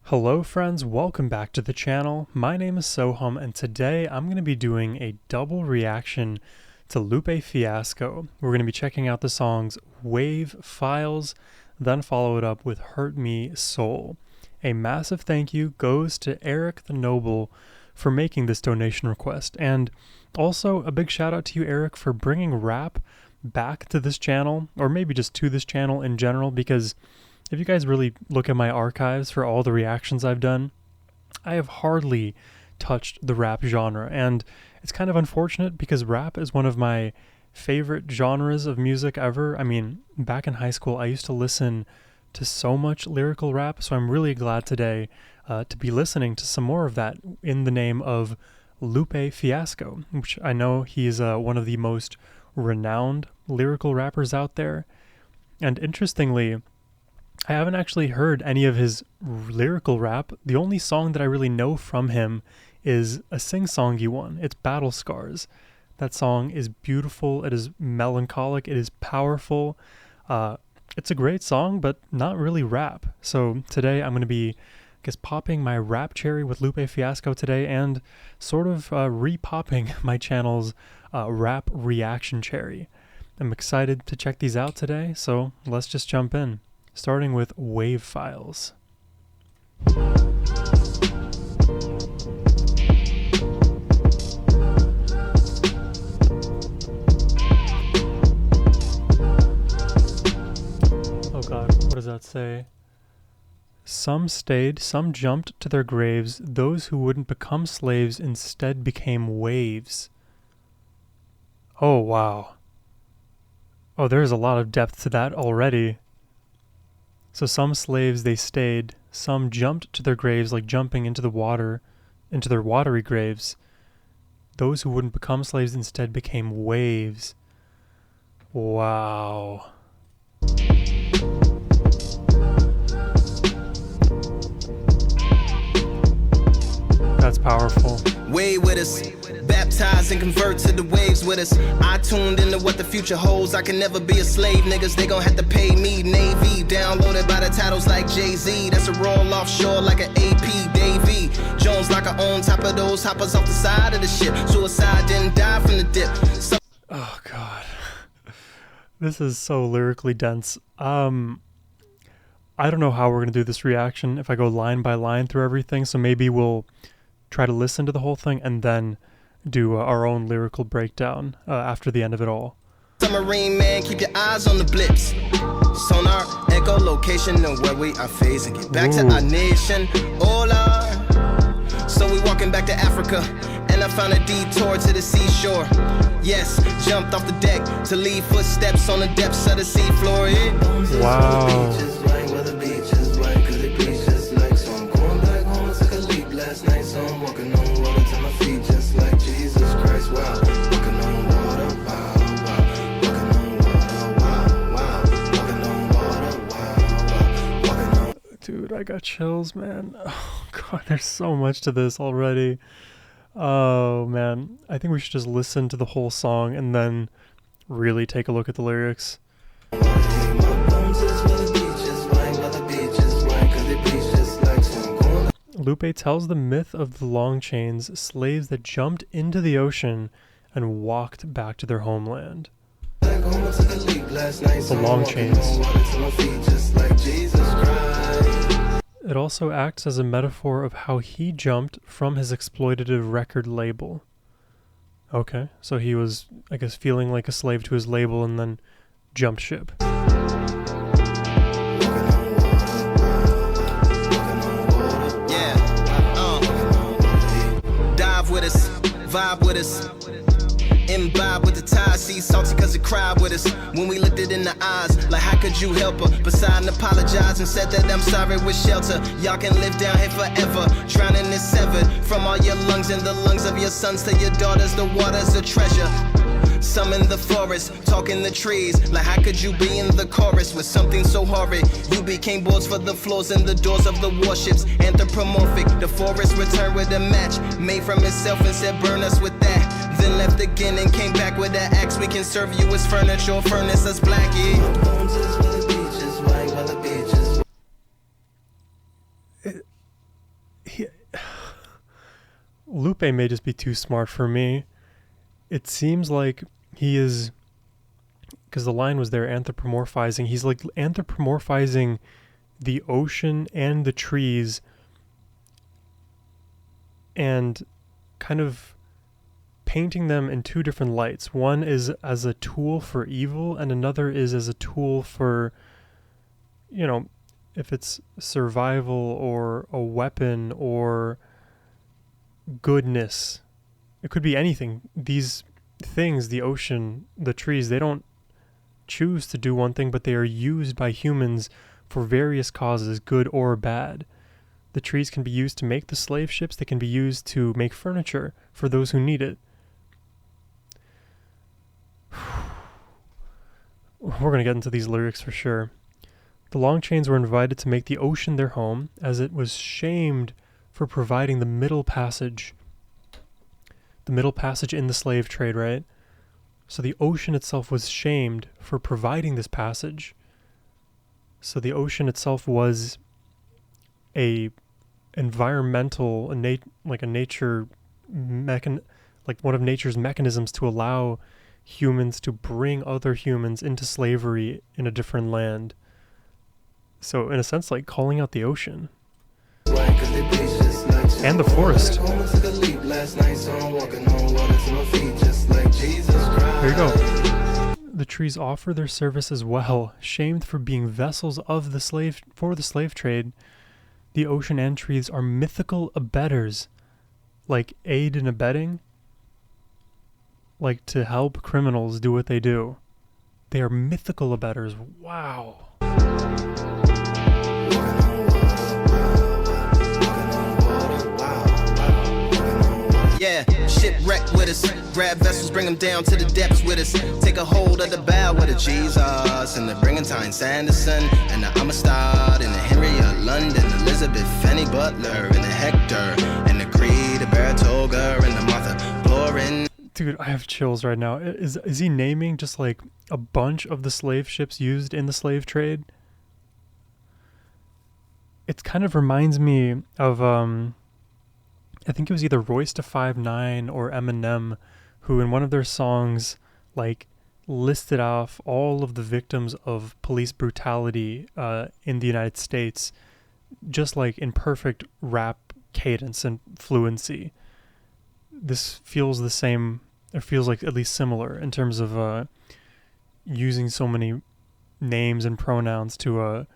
Hello friends, welcome back to the channel. My name is Sohum and today I'm going to be doing a double reaction to Lupe Fiasco. We're going to be checking out the songs Wave Files, then follow it up with Hurt Me Soul. A massive thank you goes to Eric the Noble for making this donation request, and also a big shout out to you, Eric, for bringing rap back to this channel, or maybe just to this channel in general, because if you guys really look at my archives for all the reactions I've done, I have hardly touched the rap genre, and it's kind of unfortunate because rap is one of my favorite genres of music ever. I mean, back in high school, I used to listen to so much lyrical rap, so I'm really glad today to be listening to some more of that in the name of Lupe Fiasco, which I know he's one of the most renowned lyrical rappers out there. And interestingly, I haven't actually heard any of his lyrical rap. The only song that I really know from him is a sing-songy one. It's Battle Scars. That song is beautiful. It is melancholic. It is powerful. It's a great song, but not really rap. So today I'm going to be, I guess, popping my rap cherry with Lupe Fiasco today and sort of re-popping my channel's rap reaction cherry. I'm excited to check these out today, so let's just jump in. Starting with Wave Files. Oh god, what does that say? Some stayed, some jumped to their graves. Those who wouldn't become slaves instead became waves. Oh wow. Oh, there's a lot of depth to that already. So some slaves, they stayed, some jumped to their graves, like jumping into the water, into their watery graves. Those who wouldn't become slaves instead became waves. Wow. That's powerful. Way with us, baptized and convert to the waves with us. I tuned into what the future holds. I can never be a slave, niggas. They gon' have to pay me. Navy, downloaded by the titles like Jay-Z. That's a roll offshore like an AP. Davy Jones like I on top of those hoppers off the side of the ship. Suicide didn't die from the dip. Oh god, this is so lyrically dense. I don't know how we're gonna do this reaction if I go line by line through everything. So maybe we'll try to listen to the whole thing and then do our own lyrical breakdown after the end of it all. Submarine man, keep your eyes on the blips. Sonar, echo location and where we are phasing. Get back to our nation. Hola. So we walking back to Africa, and I found a detour to the seashore. Yes, jumped off the deck to leave footsteps on the depths of the seafloor. Wow. Dude, I got chills, man. Oh god, there's so much to this already. Oh man, I think we should just listen to the whole song and then really take a look at the lyrics. Lupe tells the myth of the long chains, slaves that jumped into the ocean and walked back to their homeland. The long chains. It also acts as a metaphor of how he jumped from his exploitative record label. Okay, so he was, I guess, feeling like a slave to his label and then jumped ship. Dive with us, vibe with us, imbibe with the tide, see salty cause it cried with us. When we looked it in the eyes, like how could you help her? Beside and apologize and said that I'm sorry with shelter. Y'all can live down here forever, drowning is severed from all your lungs and the lungs of your sons to your daughters. The water's a treasure. Some in the forest, talking the trees. Like how could you be in the chorus with something so horrid? You became boards for the floors and the doors of the warships. Anthropomorphic, the forest returned with a match made from itself and said burn us with that. Then left again and came back with an axe. We can serve you as furniture, furnace us black, yeah. Lupe may just be too smart for me. It seems like he is, because the line was there, anthropomorphizing. He's like anthropomorphizing the ocean and the trees and kind of painting them in two different lights. One is as a tool for evil, and another is as a tool for, you know, if it's survival or a weapon or goodness. It could be anything. These things, the ocean, the trees, they don't choose to do one thing, but they are used by humans for various causes, good or bad. The trees can be used to make the slave ships. They can be used to make furniture for those who need it. We're going to get into these lyrics for sure. The Longchains were invited to make the ocean their home, as it was shamed for providing the middle passage. The middle passage in the slave trade, right? So the ocean itself was shamed for providing this passage. So the ocean itself was a environmental, like one of nature's mechanisms to allow humans to bring other humans into slavery in a different land. So in a sense, like calling out the ocean and the forest. There you go. The trees offer their service as well, shamed for being vessels of the slave trade. The ocean and trees are mythical abettors, like aid and abetting, like to help criminals do what they do. They are mythical abettors. Wow. Yeah, shipwreck with us. Grab vessels, bring them down to the depths with us. Take a hold of the bow with a Jesus. And the Brigantine Sanderson. And the Amistad. And the Henry of London. Elizabeth, Fanny Butler. And the Hector. And the Creed, the Baratoga. And the Martha Florin. Dude, I have chills right now. Is he naming just like a bunch of the slave ships used in the slave trade? It kind of reminds me of I think it was either Royce da 5'9" or Eminem, who in one of their songs like listed off all of the victims of police brutality in the United States, just like in perfect rap cadence and fluency. This feels the same. It feels like at least similar in terms of using so many names and pronouns to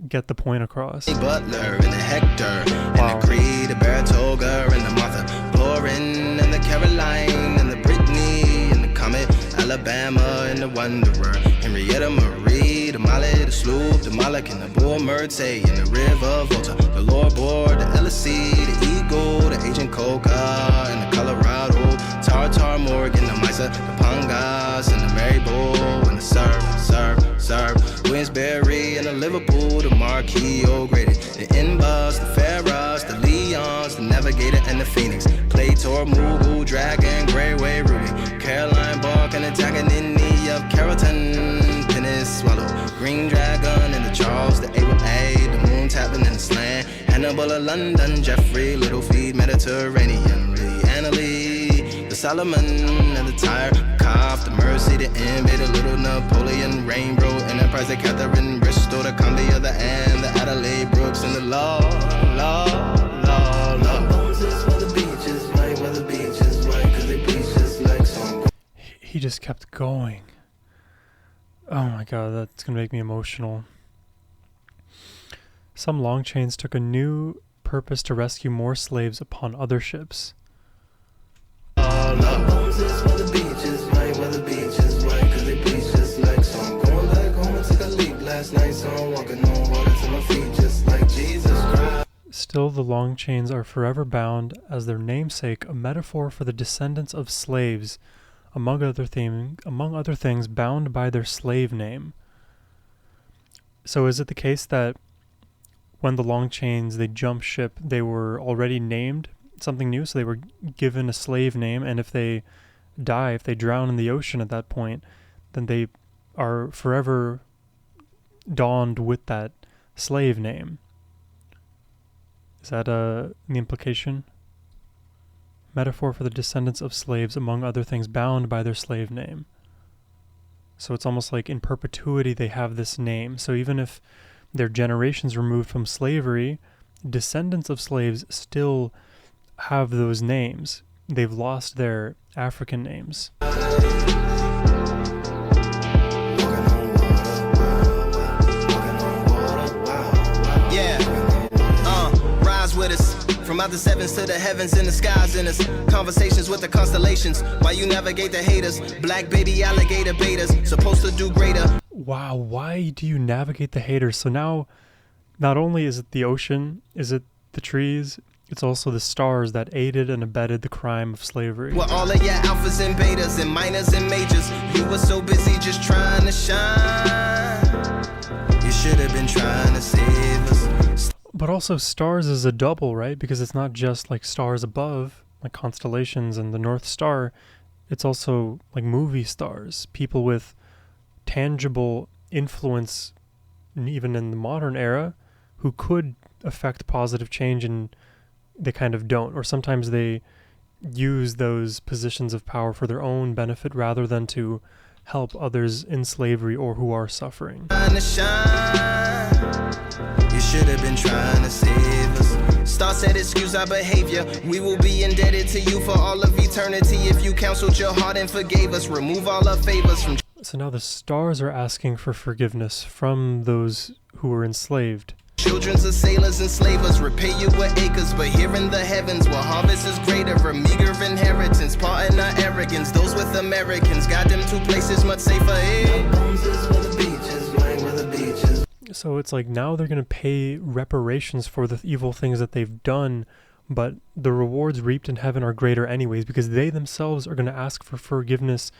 get the point across. Butler and the Hector. Wow. And the Creed, the Baratoga and the Martha Florin and the Caroline and the Brittany and the Comet, Alabama and the Wanderer, Henrietta Marie, the Molly, the Sloop, the Moloch and the Bull Murtay and the River Volta, the Lord Board, the LSC, the Eagle, the Agent Coca and the Colorado, Tartar Morgan, the Misa, the Pangas and the Mary Bull and the Serve, Williamsbury and the Liverpool, the Marquis O'Grady, the Inbus, the Ferris, the Leons, the Navigator and the Phoenix, Claytor, Mugu, Dragon, Greyway, Ruby, Caroline Bark and the Taganini of Carrollton, Pennis Swallow, Green Dragon and the Charles, the A, the Moon Tapping and the Slant, Hannibal of London, Jeffrey, Littlefeet, Mediterranean, Annalee, the Solomon and the Tyre, Cough, the Mercy, the Envy, the Little Napoleon, Rainbow, Enterprise, the Catherine, Bristol, the Columbia, the Anne, the Adelaide, Brooks, and the Law. He just kept going. Oh my god, that's gonna make me emotional. Some Longchains took a new purpose to rescue more slaves upon other ships. Still, the Longchains are forever bound as their namesake, a metaphor for the descendants of slaves, among other things, bound by their slave name. So is it the case that when the Longchains, they jump ship, they were already named something new, so they were given a slave name, and if they die, if they drown in the ocean at that point, then they are forever donned with that slave name? Is that the implication? metaphor for the descendants of slaves, among other things, bound by their slave name. So it's almost like in perpetuity they have this name. So even if they're generations removed from slavery, descendants of slaves still have those names. They've lost their African names. Rise with us. From out the sevens to the heavens and the skies in us. Conversations with the constellations. While you navigate the haters. Black baby alligator betas. Supposed to do greater. Wow, why do you navigate the haters? So now, not only is it the ocean, is it the trees, it's also the stars that aided and abetted the crime of slavery. Well, all of your alphas and betas and minors and majors. You were so busy just trying to shine. You should have been trying to save us. But also stars is a double, right? Because it's not just like stars above, like constellations and the North Star. It's also like movie stars, people with tangible influence, even in the modern era, who could affect positive change, and they kind of don't. Or sometimes they use those positions of power for their own benefit rather than to help others in slavery or who are suffering. You should have been trying to save us. Star said, excuse our behavior. We will be indebted to you for all of eternity if you counseled your heart and forgave us. Remove all our favors from. So now the stars are asking for forgiveness from those who were enslaved. Children's of sailors and slavers repay you with acres, but here in the heavens where harvest is greater, a meager inheritance, pardon our arrogance. Those with Americans got them two places much safer. So it's like now they're going to pay reparations for the evil things that they've done, but the rewards reaped in heaven are greater anyways, because they themselves are going to ask for forgiveness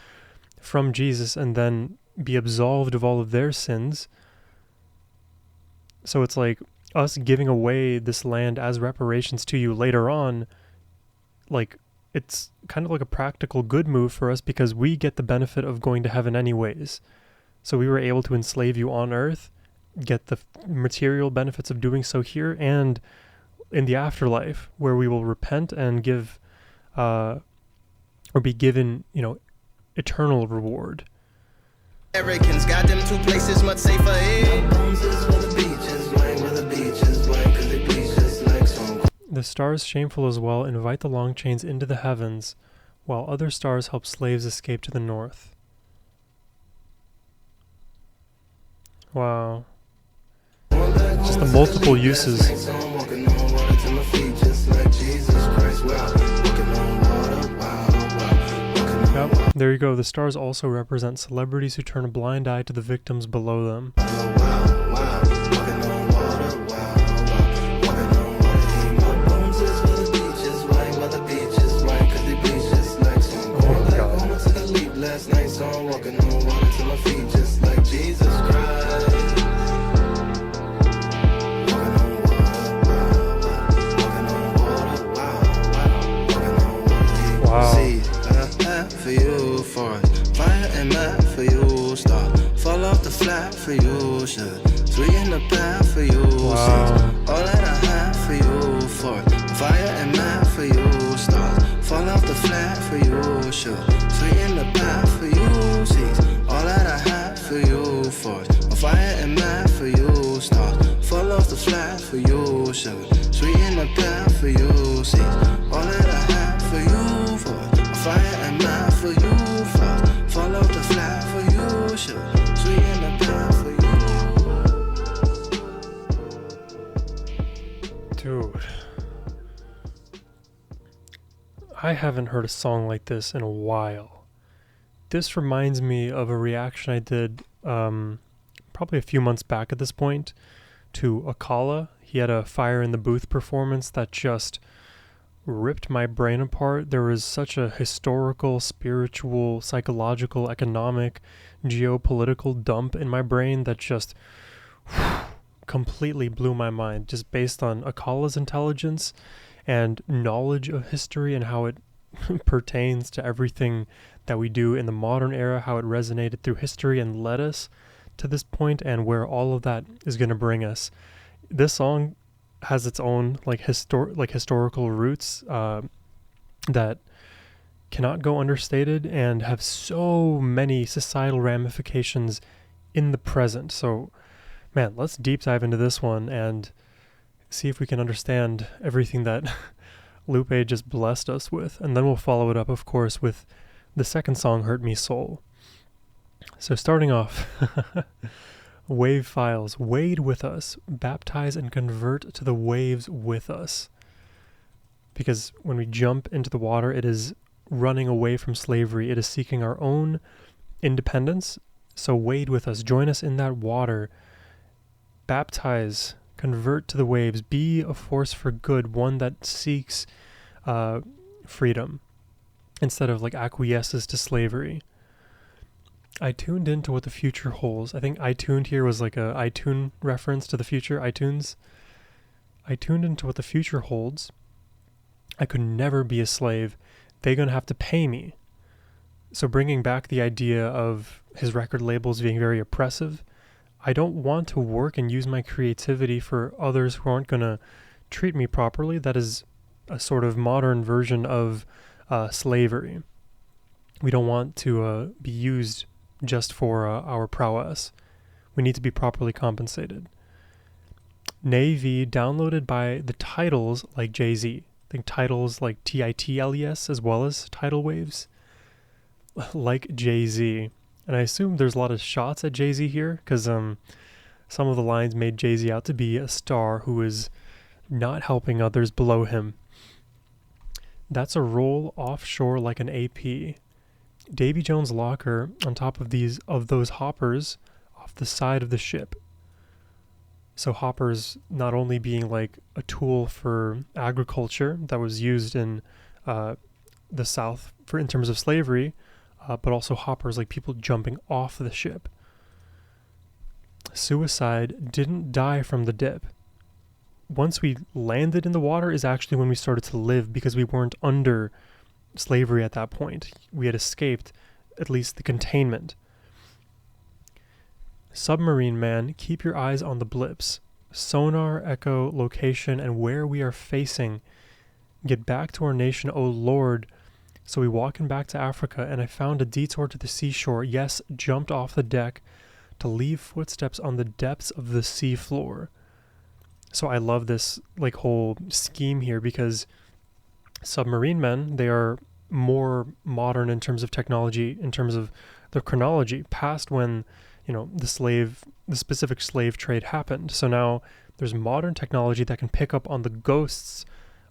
from Jesus and then be absolved of all of their sins. So it's like us giving away this land as reparations to you later on, like it's kind of like a practical good move for us because we get the benefit of going to heaven anyways. So we were able to enslave you on earth, get the material benefits of doing so here and in the afterlife, where we will repent and give or be given, eternal reward. Americans got them two places much safer. The stars, shameful as well, invite the long chains into the heavens, while other stars help slaves escape to the north. Wow. Just the multiple uses. Yep, there you go. The stars also represent celebrities who turn a blind eye to the victims below them. For you, forest, fire and map for you, star, fall off the flat for you, should sweet in the path for you, all that I have for you, forest, fire and map for you, stars, fall off the flat for you, should sweet in the path for you, seas, all that I have for you, forest, fire and map for you, stars, fall off the flat for you, should sweet in the path for you, seas, all that I have for you, forest, fire and map for you, fall off the flat for you, sure, sweet in the path for you. Dude, I haven't heard a song like this in a while. This reminds me of a reaction I did probably a few months back at this point to Akala. He had a Fire in the Booth performance that just ripped my brain apart. There was such a historical, spiritual, psychological, economic, geopolitical dump in my brain that just completely blew my mind, just based on Akala's intelligence and knowledge of history and how it pertains to everything that we do in the modern era, how it resonated through history and led us to this point, and where all of that is going to bring us. This song has its own historical roots. that cannot go understated and have so many societal ramifications in the present. So, man, let's deep dive into this one and see if we can understand everything that Lupe just blessed us with. And then we'll follow it up, of course, with the second song, Hurt Me Soul. So starting off, wave files, wade with us, baptize and convert to the waves with us. Because when we jump into the water, it is running away from slavery. It is seeking our own independence. So wade with us, join us in that water, baptize, convert to the waves, be a force for good, one that seeks freedom instead of like acquiesces to slavery. I tuned into what the future holds. I think I tuned here was like a iTunes reference to the future, iTunes. I tuned into what the future holds. I could never be a slave. They're going to have to pay me. So bringing back the idea of his record labels being very oppressive, I don't want to work and use my creativity for others who aren't going to treat me properly. That is a sort of modern version of slavery. We don't want to be used just for our prowess. We need to be properly compensated. Navy downloaded by the titles like Jay-Z. I think titles like TITLES as well as tidal waves like Jay-Z. And I assume there's a lot of shots at Jay-Z here because some of the lines made Jay-Z out to be a star who is not helping others below him. That's a roll offshore like an AP. Davy Jones' locker on top of those hoppers off the side of the ship. So hoppers not only being like a tool for agriculture that was used in the South in terms of slavery, but also hoppers like people jumping off the ship. Suicide didn't die from the dip. Once we landed in the water is actually when we started to live because we weren't under slavery at that point. We had escaped at least the containment. Submarine man, keep your eyes on the blips. Sonar, echo, location, and where we are facing. Get back to our nation, O Lord. So we walking back to Africa, and I found a detour to the seashore. Yes, jumped off the deck to leave footsteps on the depths of the sea floor. So I love this like whole scheme here because submarine men, they are more modern in terms of technology, in terms of their chronology, past when, the specific slave trade happened. So now there's modern technology that can pick up on the ghosts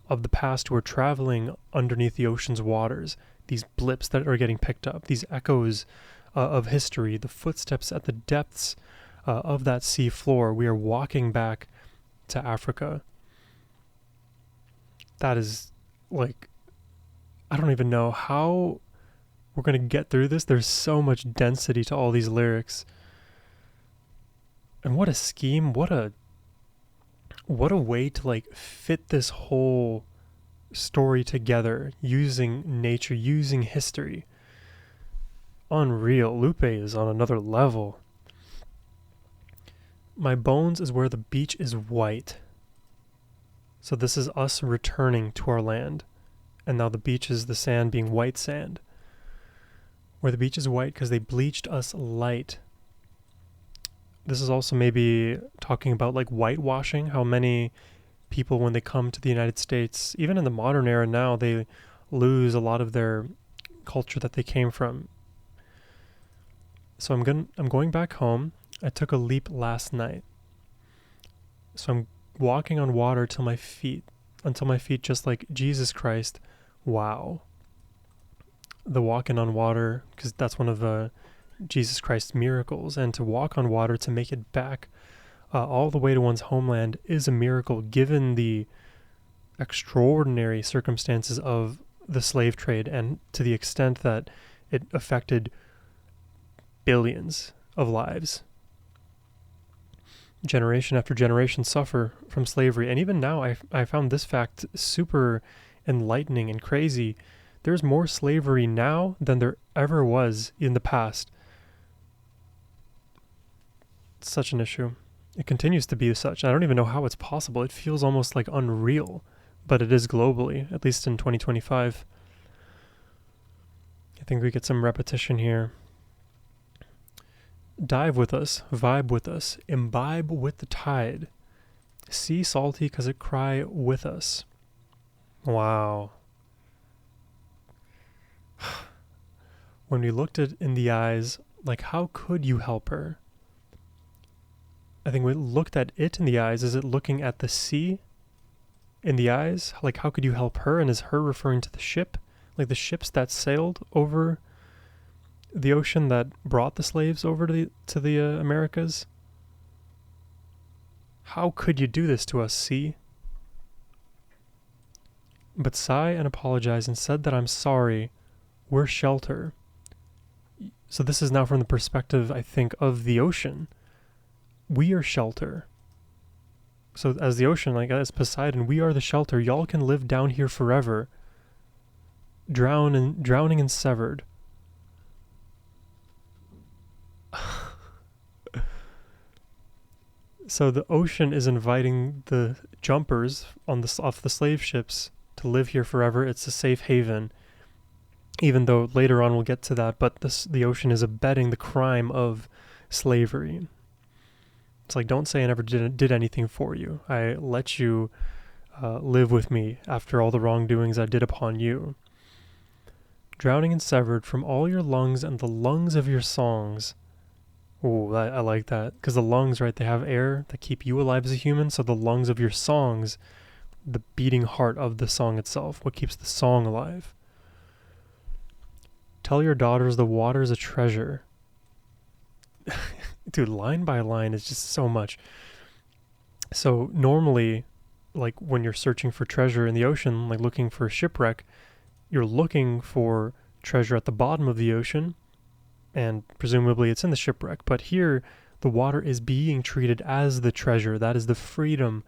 of the past who are traveling underneath the ocean's waters, these blips that are getting picked up, these echoes of history, the footsteps at the depths of that sea floor. We are walking back to Africa. That is like, I don't even know how we're going to get through this. There's so much density to all these lyrics. And what a scheme, what a way to like fit this whole story together using nature, using history. Unreal. Lupe is on another level. My bones is where the beach is white. So this is us returning to our land. And now the beach is the sand being white sand. Where the beach is white because they bleached us light. This is also maybe talking about like whitewashing, how many people when they come to the United States, even in the modern era now, they lose a lot of their culture that they came from. So I'm going back home. I took a leap last night. So I'm walking on water until my feet just like Jesus Christ. Wow. The walking on water, because that's one of Jesus Christ's miracles, and to walk on water to make it back all the way to one's homeland is a miracle given the extraordinary circumstances of the slave trade and to the extent that it affected billions of lives. Generation after generation suffer from slavery, and even now I found this fact super enlightening and crazy. There's more slavery now than there ever was in the past. It's such an issue. It continues to be such. I don't even know how it's possible. It feels almost like unreal, but it is globally, at least in 2025. think we get some repetition here. Dive with us, vibe with us, imbibe with the tide. Sea salty 'cause it cry with us. Wow. When we looked it in the eyes, like how could you help her? I think we looked at it in the eyes. Is it looking at the sea in the eyes? Like how could you help her? And is her referring to the ship? Like the ships that sailed over the ocean that brought the slaves over to the Americas? How could you do this to us, sea? But sigh and apologize and said that I'm sorry. We're shelter. So this is now from the perspective, I think, of the ocean. We are shelter. So as the ocean, like as Poseidon, we are the shelter. Y'all can live down here forever. Drowning and severed. So the ocean is inviting the jumpers off the slave ships to live here forever. It's a safe haven. Even though later on we'll get to that, but the ocean is abetting the crime of slavery. It's like, don't say I never did anything for you. I let you live with me after all the wrongdoings I did upon you. Drowning and severed from all your lungs and the lungs of your songs. Oh, I like that. Because the lungs, right, they have air that keep you alive as a human. So the lungs of your songs, the beating heart of the song itself, what keeps the song alive. Tell your daughters the water's a treasure. Dude, line by line is just so much. So normally, like when you're searching for treasure in the ocean, like looking for a shipwreck, you're looking for treasure at the bottom of the ocean, and presumably it's in the shipwreck. But here, the water is being treated as the treasure. That is the freedom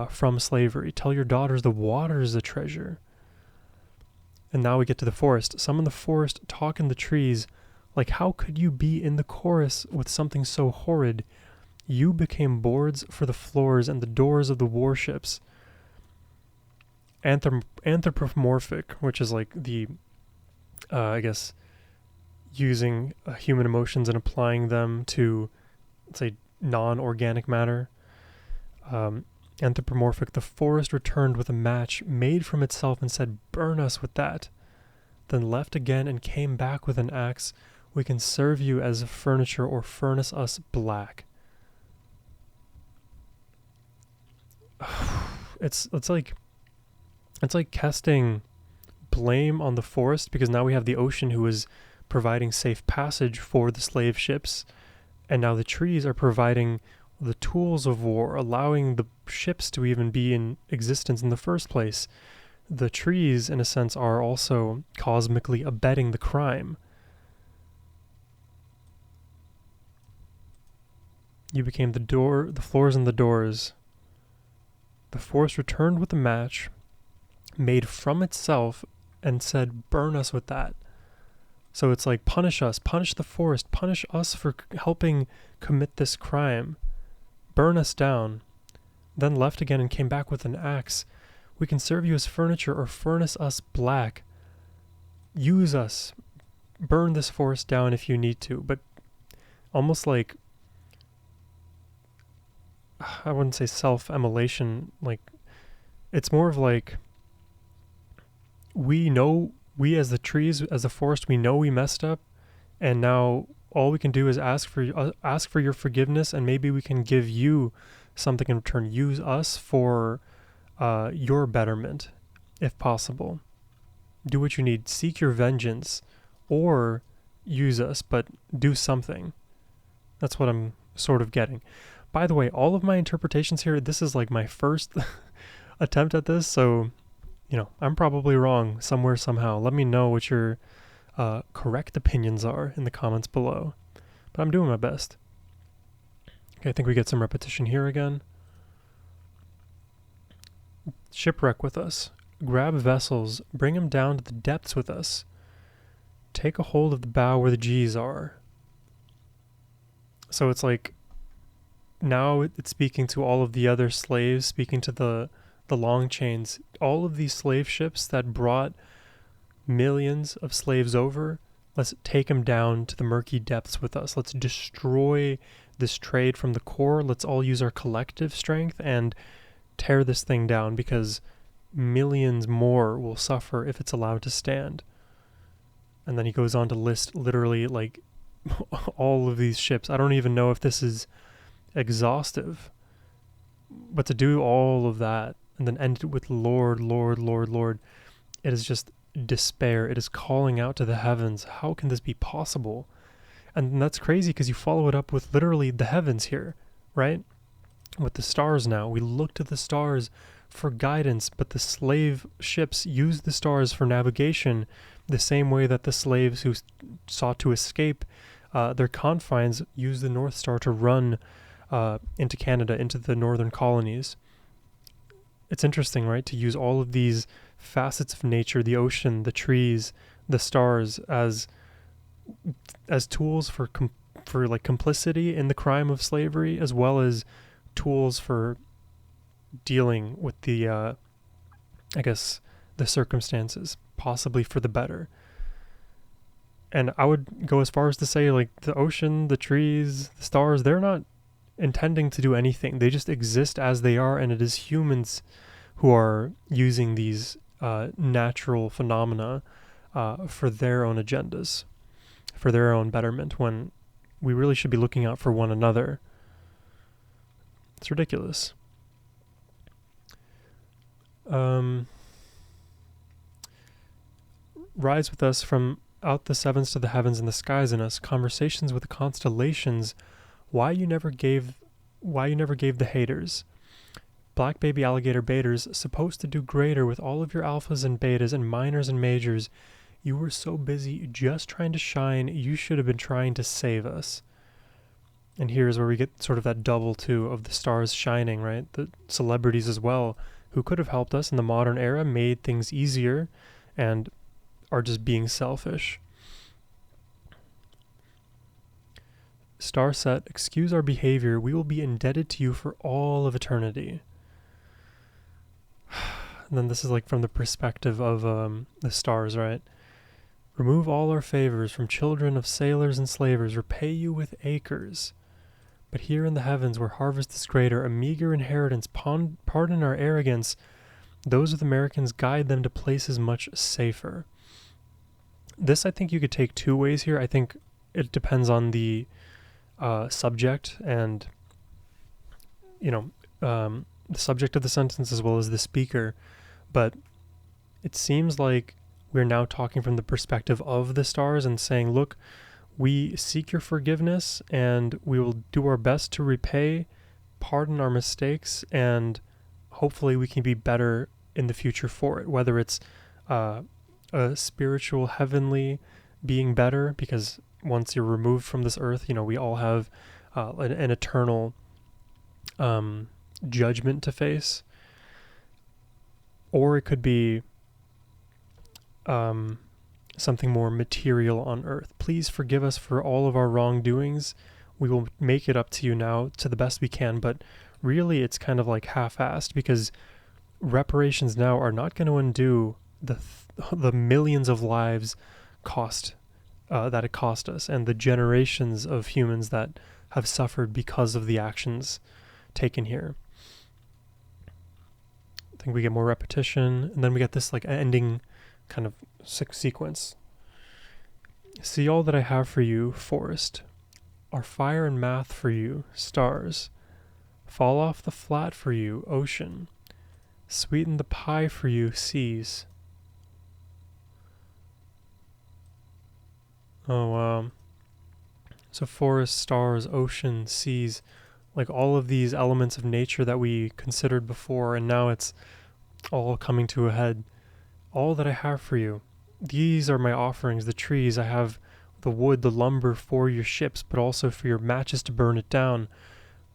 from slavery. Tell your daughters the water is a treasure. And now we get to the forest. Some in the forest talk in the trees, like how could you be in the chorus with something so horrid? You became boards for the floors and the doors of the warships. Anthropomorphic, which is like the, I guess, using human emotions and applying them to, let's say, non-organic matter. Anthropomorphic, the forest returned with a match made from itself and said, burn us with that. Then left again and came back with an axe. We can serve you as furniture or furnace us black. It's like casting blame on the forest, because now we have the ocean who is providing safe passage for the slave ships, and now the trees are providing the tools of war, allowing the ships to even be in existence in the first place. The trees, in a sense, are also cosmically abetting the crime. You became the door, the floors and the doors. The forest returned with a match made from itself and said, burn us with that. So it's like, punish us, punish the forest, punish us for helping commit this crime. Burn us down. Then left again and came back with an axe. We can serve you as furniture or furnace us black. Use us. Burn this forest down if you need to. But almost like, I wouldn't say self-immolation. Like, it's more of like, we as the trees, as the forest, we know we messed up, and now all we can do is ask for your forgiveness, and maybe we can give you something in return. Use us for your betterment, if possible. Do what you need. Seek your vengeance, or use us, but do something. That's what I'm sort of getting. By the way, all of my interpretations here, this is like my first attempt at this, so, you know, I'm probably wrong somewhere, somehow. Let me know what your correct opinions are in the comments below. But I'm doing my best. Okay, I think we get some repetition here again. Shipwreck with us. Grab vessels. Bring them down to the depths with us. Take a hold of the bow where the G's are. So it's like, now it's speaking to all of the other slaves, speaking to the long chains. All of these slave ships that brought millions of slaves over. Let's take them down to the murky depths with us. Let's destroy this trade from the core. Let's all use our collective strength and tear this thing down, because millions more will suffer if it's allowed to stand. And then he goes on to list literally like all of these ships. I don't even know if this is exhaustive, but to do all of that and then end it with Lord, Lord, Lord, Lord, it is just despair. It is calling out to the heavens. How can this be possible? And that's crazy because you follow it up with literally the heavens here, right? With the stars now. We look to the stars for guidance, but the slave ships use the stars for navigation the same way that the slaves who sought to escape their confines use the North Star to run into Canada, into the northern colonies. It's interesting, right, to use all of these facets of nature, the ocean, the trees, the stars, as tools for like complicity in the crime of slavery, as well as tools for dealing with the I guess the circumstances, possibly for the better. And I would go as far as to say, like, the ocean, the trees, the stars, they're not intending to do anything. They just exist as they are, and it is humans who are using these natural phenomena for their own agendas, for their own betterment, when we really should be looking out for one another. It's ridiculous. Rise with us from out the sevens to the heavens and the skies in us, conversations with the constellations, why you never gave the haters. Black baby alligator baiters, supposed to do greater with all of your alphas and betas and minors and majors. You were so busy just trying to shine, you should have been trying to save us. And here's where we get sort of that double too of the stars shining, right? The celebrities as well, who could have helped us in the modern era, made things easier, and are just being selfish. Star set, excuse our behavior, we will be indebted to you for all of eternity. And then this is like from the perspective of the stars, right? Remove all our favors from children of sailors and slavers, repay you with acres. But here in the heavens where harvest is greater, a meager inheritance, pardon our arrogance. Those with Americans, guide them to places much safer. This, I think you could take two ways here. I think it depends on the subject and, the subject of the sentence as well as the speaker. But it seems like we're now talking from the perspective of the stars and saying, look, we seek your forgiveness and we will do our best to repay, pardon our mistakes, and hopefully we can be better in the future for it, whether it's a spiritual, heavenly being better, because once you're removed from this earth, we all have an eternal judgment to face. Or it could be something more material on earth. Please forgive us for all of our wrongdoings. We will make it up to you now to the best we can, but really it's kind of like half-assed, because reparations now are not going to undo the millions of lives that it cost us, and the generations of humans that have suffered because of the actions taken here. I think we get more repetition, and then we get this like ending kind of sequence. See all that I have for you, forest. Are fire and math for you, stars. Fall off the flat for you, ocean. Sweeten the pie for you, seas. Oh, wow. So forest, stars, ocean, seas, like all of these elements of nature that we considered before, and now it's all coming to a head. All that I have for you. These are my offerings, the trees. I have the wood, the lumber for your ships, but also for your matches to burn it down.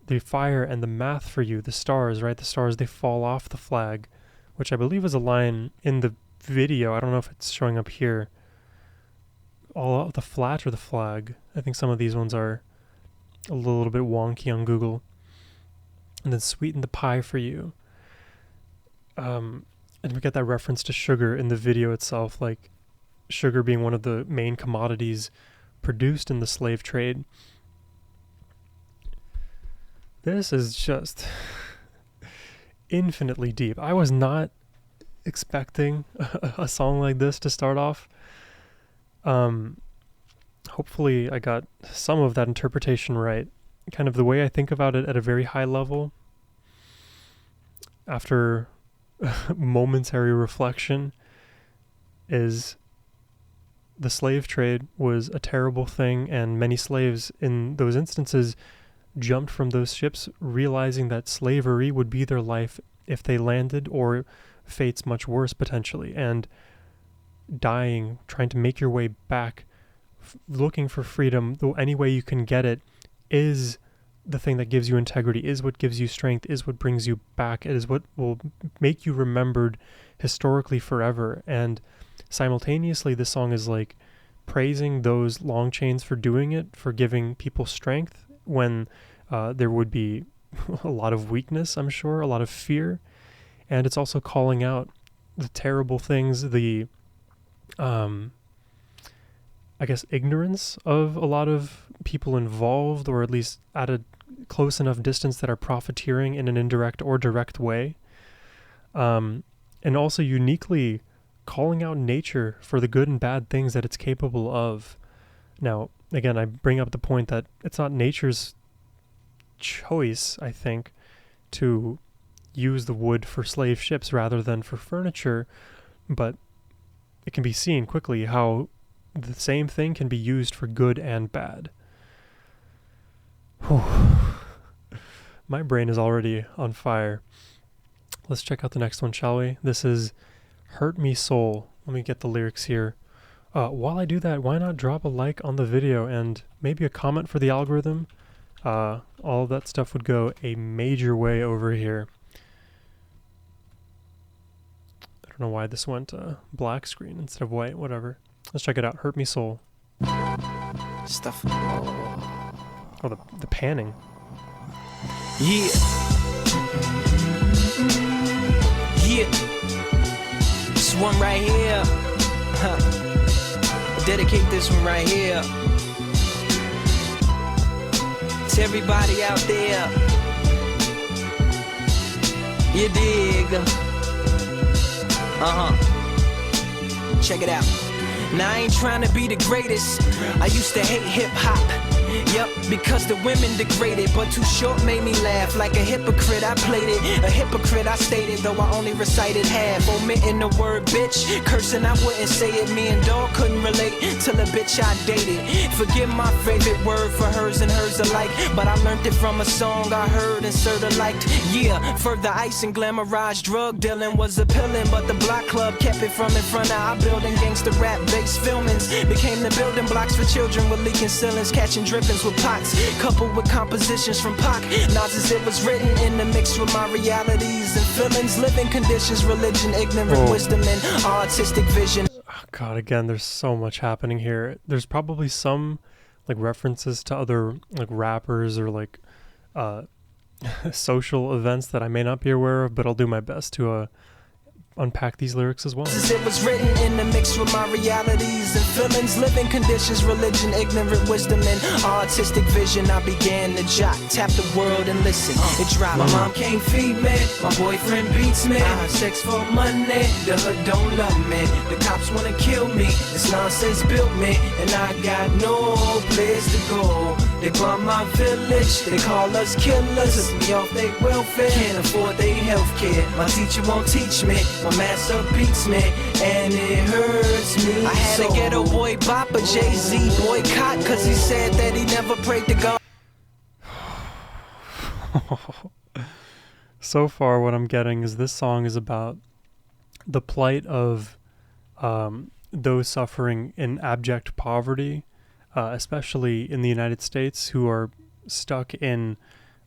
The fire and the math for you, the stars, right? The stars, they fall off the flag, which I believe is a line in the video. I don't know if it's showing up here. All out the flat or the flag. I think some of these ones are a little bit wonky on Google. And then sweeten the pie for you. And we get that reference to sugar in the video itself, like sugar being one of the main commodities produced in the slave trade. This is just infinitely deep. I was not expecting a song like this to start off. Hopefully I got some of that interpretation right. Kind of the way I think about it at a very high level, after momentary reflection, is the slave trade was a terrible thing, and many slaves in those instances jumped from those ships realizing that slavery would be their life if they landed, or fates much worse potentially, and dying, trying to make your way back, looking for freedom, though any way you can get it, is the thing that gives you integrity, is what gives you strength, is what brings you back, it is what will make you remembered historically forever. And simultaneously, this song is like praising those long chains for doing it, for giving people strength when there would be a lot of weakness, I'm sure, a lot of fear. And it's also calling out the terrible things, the I guess ignorance of a lot of people involved, or at least at a close enough distance, that are profiteering in an indirect or direct way. And also uniquely calling out nature for the good and bad things that it's capable of. Now, again, I bring up the point that it's not nature's choice, I think, to use the wood for slave ships rather than for furniture, but it can be seen quickly how the same thing can be used for good and bad. Whew. My brain is already on fire. Let's check out the next one, shall we? This is Hurt Me Soul. Let me get the lyrics here. While I do that, why not drop a like on the video and maybe a comment for the algorithm? All of that stuff would go a major way over here. I don't know why this went black screen instead of white, whatever. Let's check it out. Hurt Me Soul. Stuff. Oh, the panning. Yeah. Yeah. This one right here. Dedicate this one right here to everybody out there. You dig? Check it out. Now I ain't trying to be the greatest. I used to hate hip-hop. Yup, because the women degraded, but Too Short made me laugh. Like a hypocrite, I played it. A hypocrite, I stated, though I only recited half. Omitting the word bitch, cursing, I wouldn't say it. Me and dog couldn't relate till a bitch I dated. Forget my favorite word for hers and hers alike, but I learned it from a song I heard and sorta liked. Yeah, further ice and glamorized drug dealing was appealing, but the block club kept it from in front of our building. Gangsta rap based filmings became the building blocks for children with leaking ceilings, catching drippings with pots, coupled with compositions from Pac. Nas as it was written in the mix with my realities and feelings, living conditions, religion, ignorant wisdom, and artistic vision. Oh God, again, there's so much happening here. There's probably some like references to other like rappers or like social events that I may not be aware of, but I'll do my best to unpack these lyrics as well. It was written in the mix with my realities and feelings, living conditions, religion, ignorant wisdom, and artistic vision. I began to jot, tap the world and listen. It dropped. My mom can't feed me, my boyfriend beats me. I have sex for money, the hood don't love me. The cops wanna kill me, this nonsense built me, and I got no place to go. They bomb my village, they call us killers. Took me off their welfare, can't afford their health care. My teacher won't teach me, my master beats me, and it hurts me. I had a ghetto boy bop, a Jay-Z boycott, cause he said that he never prayed to God. So far what I'm getting is this song is about the plight of those suffering in abject poverty, especially in the United States, who are stuck in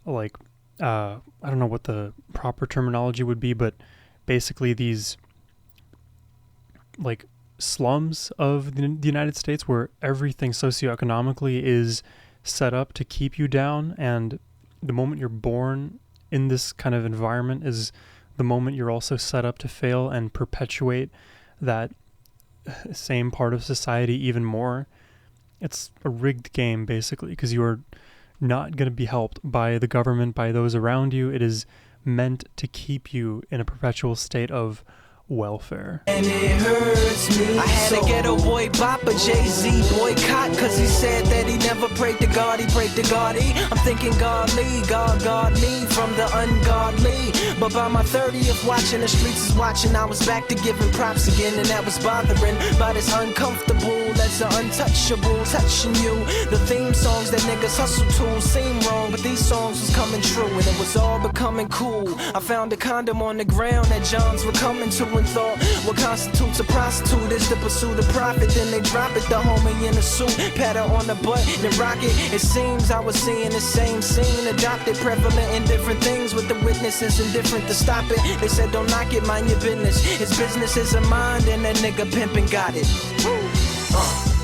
like I don't know what the proper terminology would be, but basically these like slums of the United States where everything socioeconomically is set up to keep you down, and the moment you're born in this kind of environment is the moment you're also set up to fail and perpetuate that same part of society even more. It's a rigged game, basically, because you are not going to be helped by the government, by those around you. It is meant to keep you in a perpetual state of welfare. And it hurts me. I had a ghetto boy bop a Jay-Z boycott, cause he said that he never prayed to God, he prayed to Gotti. I'm thinking godly, God me from the ungodly. But by my 30th watching, the streets is watching, I was back to giving props again, and that was bothering. But it's uncomfortable, that's the untouchable, touching you. The theme songs that niggas hustle to seem wrong, but these songs was coming true, and it was all becoming cool. I found a condom on the ground that Johns were coming to, and thought what constitutes a prostitute is the pursuit of profit. Then they drop it, the homie in a suit, pat her on the butt, then rock it. It seems I was seeing the same scene, adopted, prevalent in different things, with the witnesses indifferent to stop it. They said don't knock it, mind your business. His business is a mind, and that nigga pimpin' got it.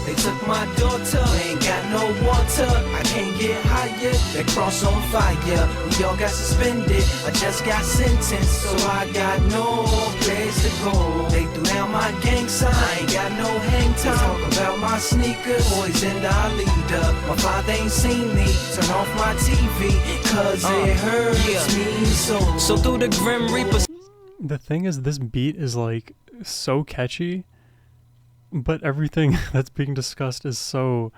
They took my daughter, ain't got no water. I can't get higher, that cross on fire. We all got suspended, I just got sentenced, so I got no place to go. They threw down my gang sign, I ain't got no hang time. Talk about my sneakers, poisoned our leader. My father ain't seen me, turn off my TV, cause it hurts me so. So through the Grim Reaper. The thing is, this beat is like so catchy, but everything that's being discussed is so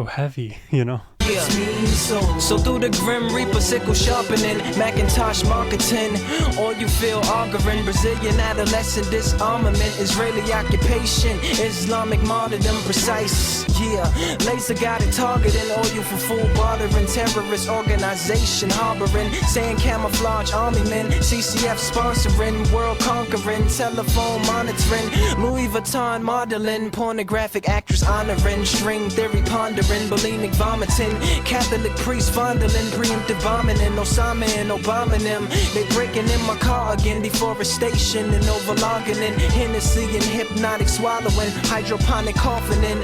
heavy, you know? So through the Grim Reaper, sickle sharpening, Macintosh marketing, all you feel arguing, Brazilian adolescent disarmament, Israeli occupation, Islamic martyrdom precise. Yeah, laser guided targeting, all you for full bartering, terrorist organization harboring, saying camouflage army men, CCF sponsoring, world conquering, telephone monitoring, Louis Vuitton modeling, pornographic actress honoring, string theory pondering, bulimic vomiting, Catholic priest fondling, preemptive bombing, and Osama and Obama and them. They breaking in my car again, deforestation and overlogging in Hennessy and hypnotic swallowing, hydroponic coughing in.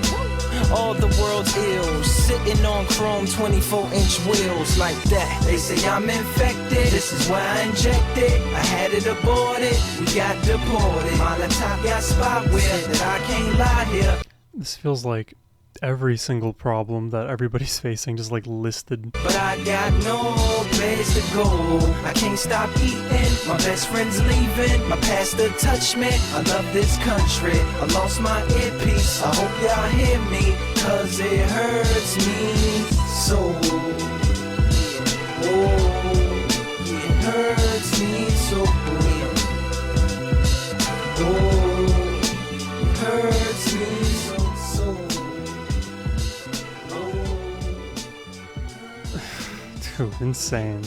All the world's ills, sitting on chrome 24-inch wheels like that. They say I'm infected, this is why I injected. I had it aborted, we got deported. Molotov got spot with that I can't lie here. This feels like every single problem that everybody's facing just like listed. But I got no place to go, I can't stop eating, my best friend's leaving, my pastor touched me, I love this country, I lost my earpiece, I hope y'all hear me, cause it hurts me so. Oh, it hurts me so. Oh, it hurts me so. Dude, insane.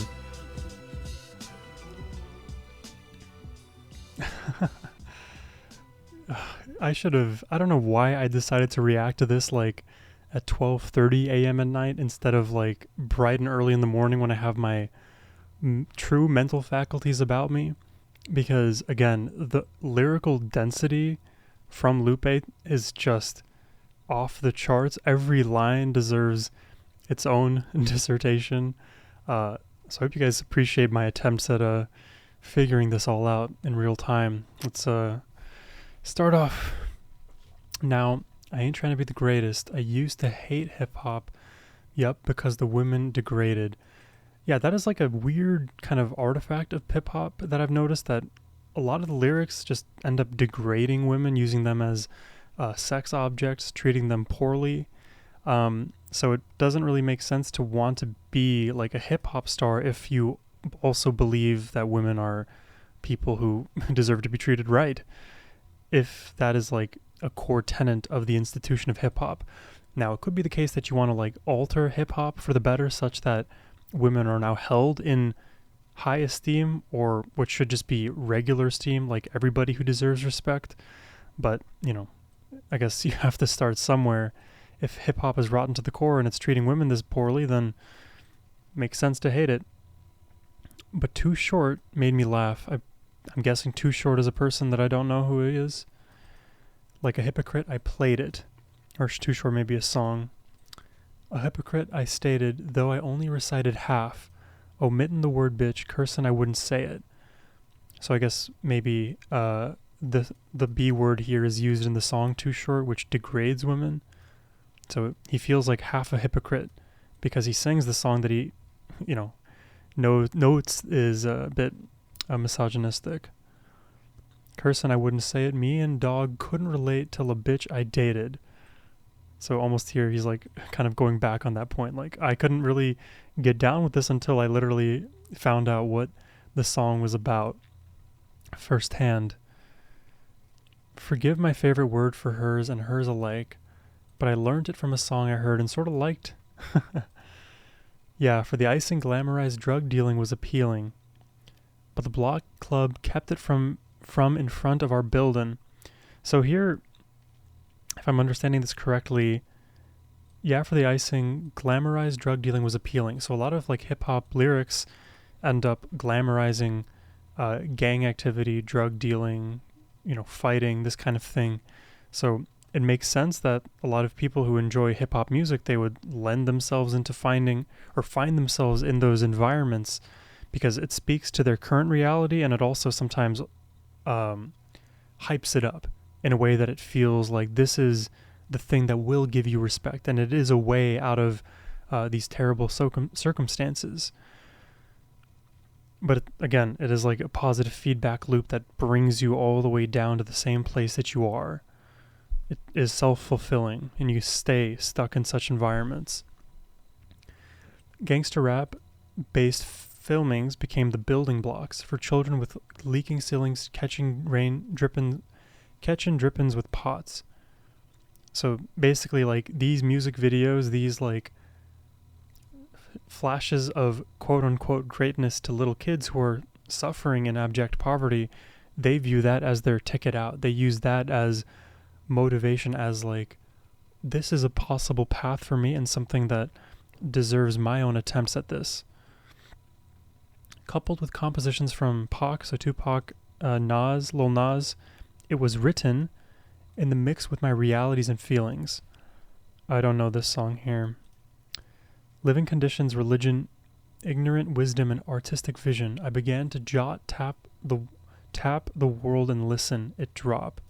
I don't know why I decided to react to this like at 12:30 a.m. at night instead of like bright and early in the morning when I have my true mental faculties about me, because again, the lyrical density from Lupe is just off the charts. Every line deserves its own dissertation. So I hope you guys appreciate my attempts at figuring this all out in real time. Let's start off. Now, I ain't trying to be the greatest. I used to hate hip-hop. Yep, because the women degraded. Yeah, that is like a weird kind of artifact of hip-hop that I've noticed, that a lot of the lyrics just end up degrading women, using them as sex objects, treating them poorly. So it doesn't really make sense to want to be like a hip-hop star if you also believe that women are people who deserve to be treated right, if that is like a core tenet of the institution of hip-hop. Now, it could be the case that you want to like alter hip-hop for the better, such that women are now held in high esteem, or what should just be regular esteem, like everybody who deserves respect. But, you know, I guess you have to start somewhere. If hip-hop is rotten to the core and it's treating women this poorly, then it makes sense to hate it. But Too Short made me laugh. I'm guessing Too Short is a person that I don't know who he is. Like a hypocrite, I played it. Or Too Short may be a song. A hypocrite, I stated, though I only recited half. Omitting the word bitch, cursing I wouldn't say it. So I guess maybe the B word here is used in the song Too Short, which degrades women. So he feels like half a hypocrite because he sings the song that he, notes is a bit misogynistic. Cursing, I wouldn't say it. Me and dog couldn't relate till a bitch I dated. So almost here he's like kind of going back on that point. Like, I couldn't really get down with this until I literally found out what the song was about firsthand. Forgive my favorite word for hers and hers alike, but I learned it from a song I heard and sort of liked. Yeah, for the icing glamorized drug dealing was appealing, but the block club kept it from in front of our building. So here, if I'm understanding this correctly, yeah, for the icing, glamorized drug dealing was appealing. So a lot of like hip hop lyrics end up glamorizing gang activity, drug dealing, fighting, this kind of thing. So it makes sense that a lot of people who enjoy hip hop music, they would lend themselves into finding or find themselves in those environments because it speaks to their current reality, and it also sometimes hypes it up in a way that it feels like this is the thing that will give you respect, and it is a way out of these terrible circumstances. But again, it is like a positive feedback loop that brings you all the way down to the same place that you are. It is self-fulfilling, and you stay stuck in such environments. Gangster rap-based filmings became the building blocks for children with leaking ceilings, catching drippings with pots. So basically, like, these music videos, these like flashes of quote-unquote greatness to little kids who are suffering in abject poverty, they view that as their ticket out. They use that as motivation, as like, this is a possible path for me and something that deserves my own attempts at this. Coupled with compositions from Pac, so Tupac, Lil Nas, it was written in the mix with my realities and feelings. I don't know this song here. Living conditions, religion, ignorant wisdom, and artistic vision. I began to tap the world and listen it drop.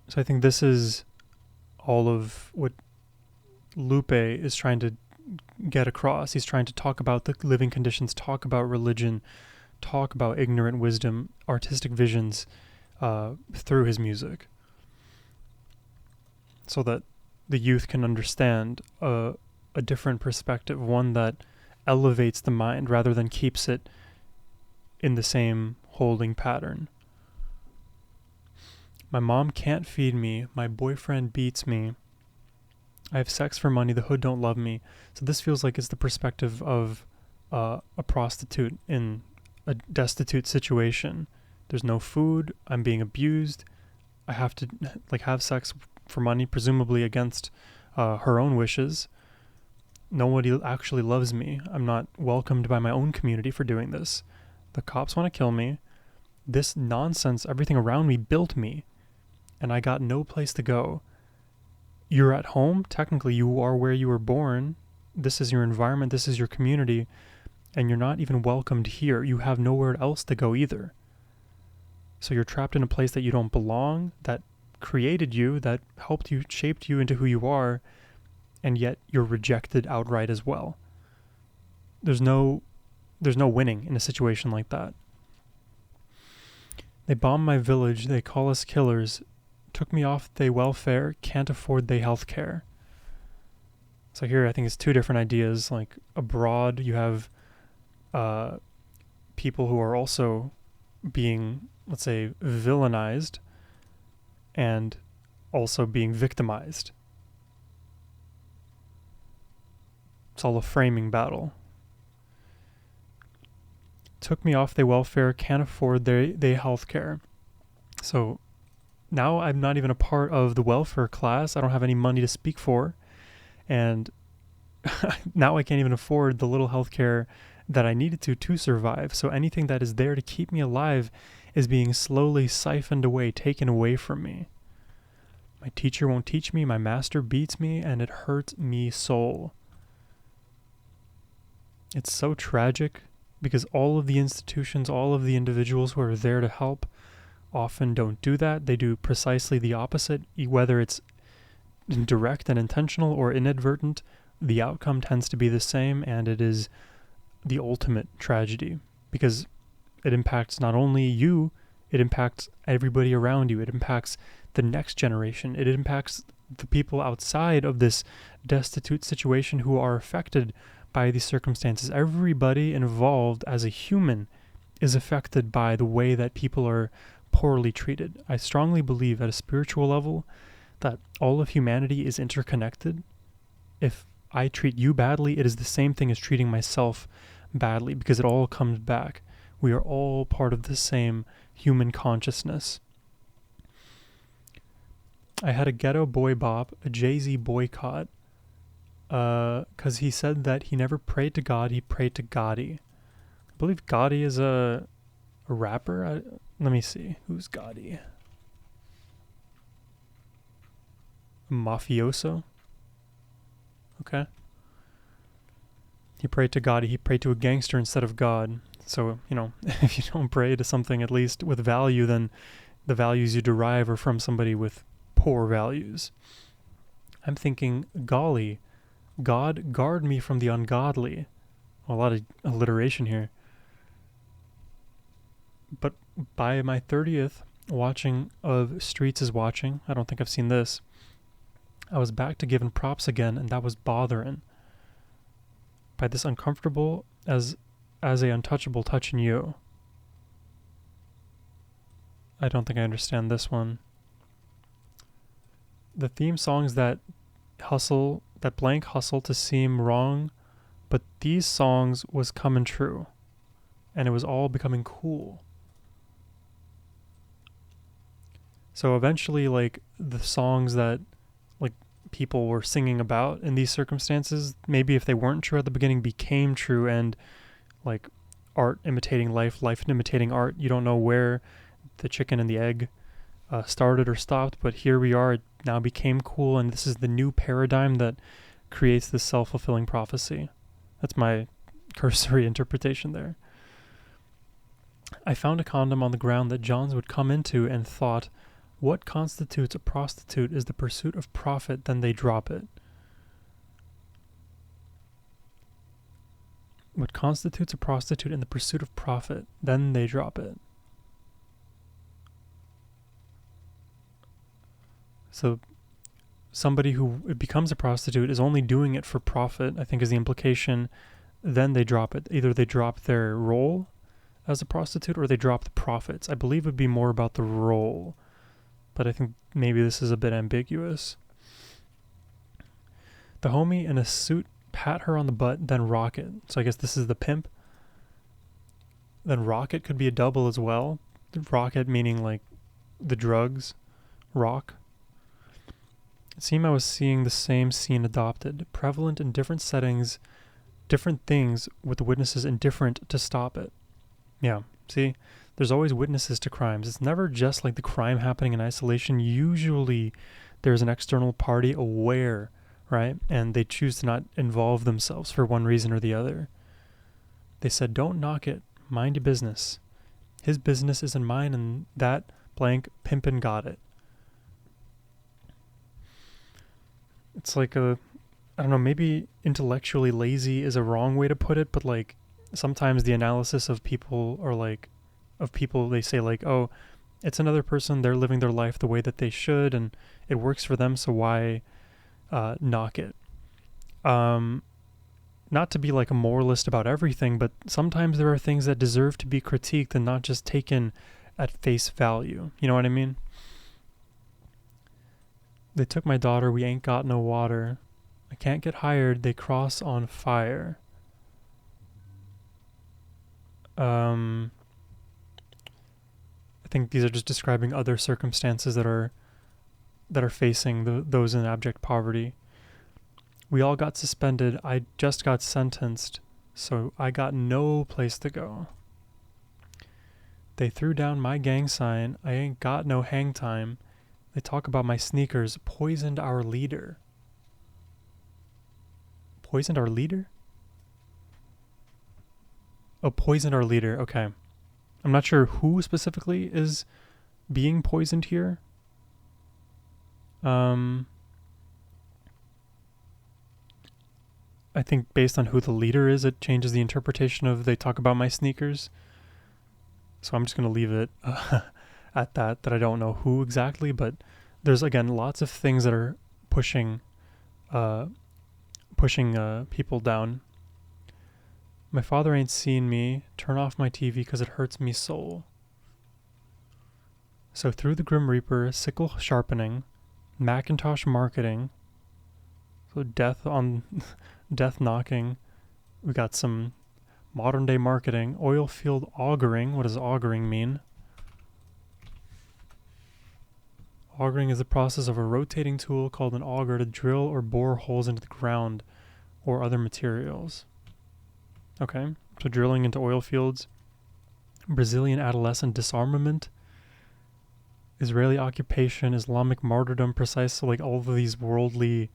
So I think this is all of what Lupe is trying to get across. He's trying to talk about the living conditions, talk about religion, talk about ignorant wisdom, artistic visions through his music, so that the youth can understand a different perspective, one that elevates the mind rather than keeps it in the same holding pattern. My mom can't feed me. My boyfriend beats me. I have sex for money. The hood don't love me. So this feels like it's the perspective of a prostitute in a destitute situation. There's no food. I'm being abused. I have to have sex for money, presumably against her own wishes. Nobody actually loves me. I'm not welcomed by my own community for doing this. The cops want to kill me. This nonsense, everything around me built me, and I got no place to go. You're at home. Technically, you are where you were born. This is your environment. This is your community, and you're not even welcomed here. You have nowhere else to go either. So you're trapped in a place that you don't belong, that created you, that helped you, shaped you into who you are, and yet you're rejected outright as well. There's no winning in a situation like that. They bomb my village, they call us killers, took me off they welfare, can't afford they health care. So here I think it's two different ideas. Like, abroad you have people who are also being, let's say, villainized and also being victimized. It's all a framing battle. Took me off they welfare, can't afford they health care. So now I'm not even a part of the welfare class. I don't have any money to speak for. And now I can't even afford the little health care that I needed to survive. So anything that is there to keep me alive is being slowly siphoned away, taken away from me. My teacher won't teach me, my master beats me, and it hurts me soul. It's so tragic because all of the institutions, all of the individuals who are there to help often don't do that. They do precisely the opposite, whether it's direct and intentional or inadvertent. The outcome tends to be the same, and it is the ultimate tragedy because it impacts not only you, it impacts everybody around you. It impacts the next generation. It impacts the people outside of this destitute situation who are affected by these circumstances. Everybody involved as a human is affected by the way that people are poorly treated. I strongly believe at a spiritual level that all of humanity is interconnected. If I treat you badly, it is the same thing as treating myself badly because it all comes back. We are all part of the same human consciousness. I had a ghetto boy bop, a Jay-Z boycott, because he said that he never prayed to God, he prayed to Gotti. I believe Gotti is a rapper. Let me see. Who's Gotti? A mafioso? Okay. He prayed to God. He prayed to a gangster instead of God. So, if you don't pray to something at least with value, then the values you derive are from somebody with poor values. I'm thinking, golly, God guard me from the ungodly. A lot of alliteration here. But by my 30th watching of Streets is Watching, I don't think I've seen this, I was back to giving props again, and that was bothering. By this uncomfortable as a untouchable touching you. I don't think I understand this one. The theme songs that blank hustle to seem wrong, but these songs was coming true, and it was all becoming cool. So eventually, like, the songs that people were singing about in these circumstances, maybe if they weren't true at the beginning, became true, and like art imitating life, life imitating art. You don't know where the chicken and the egg started or stopped, but here we are. It now became cool, and this is the new paradigm that creates this self-fulfilling prophecy. That's my cursory interpretation there. I found a condom on the ground that Johns would come into and thought, what constitutes a prostitute is the pursuit of profit, then they drop it. What constitutes a prostitute in the pursuit of profit, then they drop it. So somebody who becomes a prostitute is only doing it for profit, I think is the implication. Then they drop it. Either they drop their role as a prostitute or they drop the profits. I believe it would be more about the role, but I think maybe this is a bit ambiguous. The homie in a suit pat her on the butt, then rock it. So I guess this is the pimp. Then rocket could be a double as well. Rocket meaning like the drugs, rock. It seemed I was seeing the same scene adopted, prevalent in different settings, different things, with the witnesses indifferent to stop it. Yeah, see? There's always witnesses to crimes. It's never just like the crime happening in isolation. Usually there's an external party aware, right? And they choose to not involve themselves for one reason or the other. They said, don't knock it. Mind your business. His business isn't mine, and that blank pimpin' got it. It's like I don't know, maybe intellectually lazy is a wrong way to put it, but like sometimes the analysis of people are like, they say like, oh, it's another person, they're living their life the way that they should, and it works for them, so why knock it? Not to be like a moralist about everything, but sometimes there are things that deserve to be critiqued and not just taken at face value. You know what I mean? They took my daughter, we ain't got no water. I can't get hired, they cross on fire. I think these are just describing other circumstances that are facing those in abject poverty. We all got suspended. I just got sentenced, so I got no place to go. They threw down my gang sign. I ain't got no hang time. They talk about my sneakers. Poisoned our leader. Poisoned our leader? Oh, poisoned our leader. Okay. I'm not sure who specifically is being poisoned here. I think based on who the leader is, it changes the interpretation of they talk about my sneakers. So I'm just going to leave it at that I don't know who exactly, but there's, again, lots of things that are pushing people down. My father ain't seen me. Turn off my TV because it hurts me soul. So through the Grim Reaper, sickle sharpening, Macintosh marketing, so death knocking. We got some modern day marketing, oil field auguring. What does auguring mean? Auguring is the process of a rotating tool called an auger to drill or bore holes into the ground or other materials. Okay, so drilling into oil fields. Brazilian adolescent disarmament. Israeli occupation, Islamic martyrdom, precise, so like all of these worldly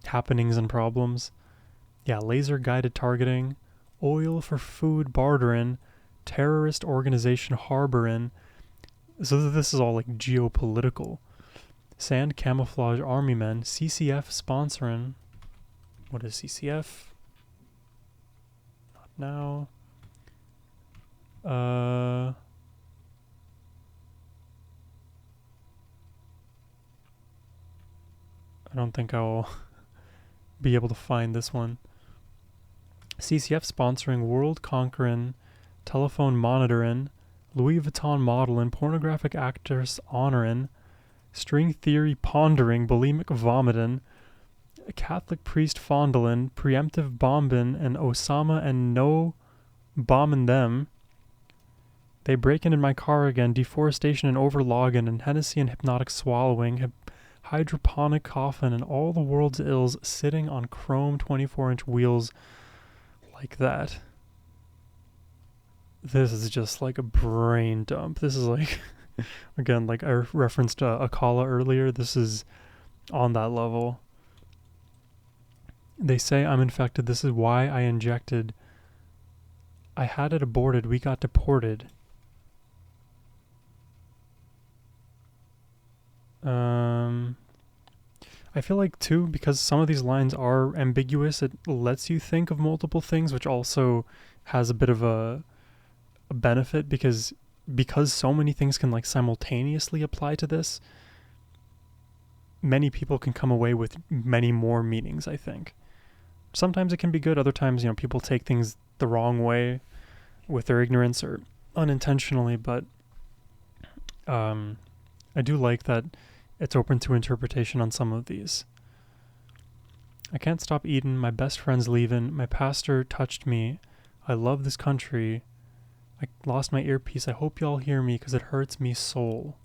happenings and problems. Yeah, laser guided targeting, oil for food bartering, terrorist organization harboring. So this is all like geopolitical. Sand camouflage army men, CCF sponsoring. What is CCF? Not now. I don't think I'll be able to find this one. CCF sponsoring, world conquering, telephone monitoring, Louis Vuitton modeling, pornographic actors honoring, string theory pondering, bulimic vomiting, a Catholic priest fondling, preemptive bombing, and Osama and no bombing them. They break into my car again, deforestation and overlogging, and Hennessy and hypnotic swallowing, hydroponic coffin, and all the world's ills sitting on chrome 24-inch wheels like that. This is just like a brain dump. This is like, again, like I referenced Akala earlier. This is on that level. They say I'm infected. This is why I injected. I had it aborted. We got deported. I feel like too, because some of these lines are ambiguous, it lets you think of multiple things, which also has a bit of a benefit because so many things can like simultaneously apply to this. Many people can come away with many more meanings, I think. Sometimes it can be good, other times, people take things the wrong way with their ignorance or unintentionally, but I do like that it's open to interpretation on some of these. I can't stop eating. My best friend's leaving. My pastor touched me. I love this country. I lost my earpiece. I hope y'all hear me because it hurts me soul.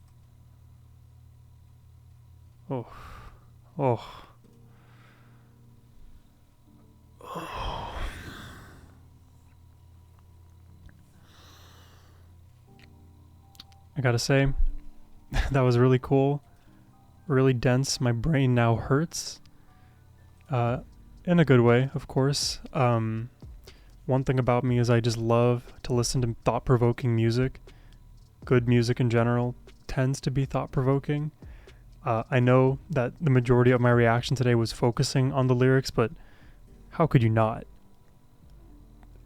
Oh. I gotta say, that was really cool. Really dense. My brain now hurts. In a good way, of course. One thing about me is I just love to listen to thought-provoking music. Good music in general tends to be thought-provoking. I know that the majority of my reaction today was focusing on the lyrics, but how could you not?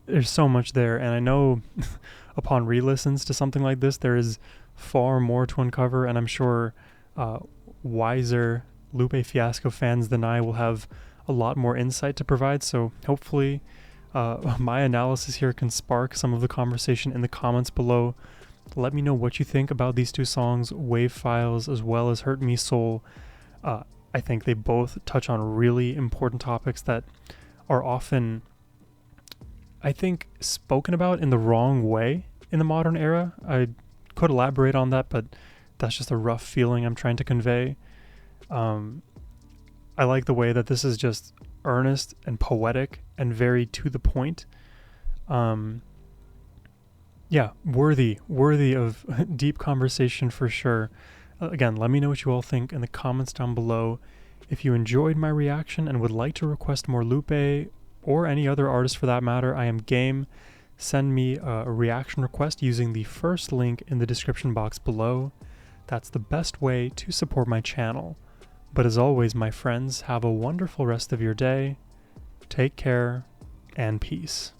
There's so much there, and I know upon re-listens to something like this, there is far more to uncover, and I'm sure wiser Lupe Fiasco fans than I will have a lot more insight to provide, so hopefully my analysis here can spark some of the conversation in the comments below. Let me know what you think about these two songs, Wave Files as well as Hurt Me Soul. I think they both touch on really important topics that are often, I think, spoken about in the wrong way in the modern era. I could elaborate on that, but that's just a rough feeling I'm trying to convey. I like the way that this is just earnest and poetic and very to the point. Yeah, worthy of deep conversation for sure. Again, let me know what you all think in the comments down below. If you enjoyed my reaction and would like to request more Lupe or any other artist for that matter, I am game. send me a reaction request using the first link in the description box below. That's the best way to support my channel. But as always, my friends, have a wonderful rest of your day. Take care and peace.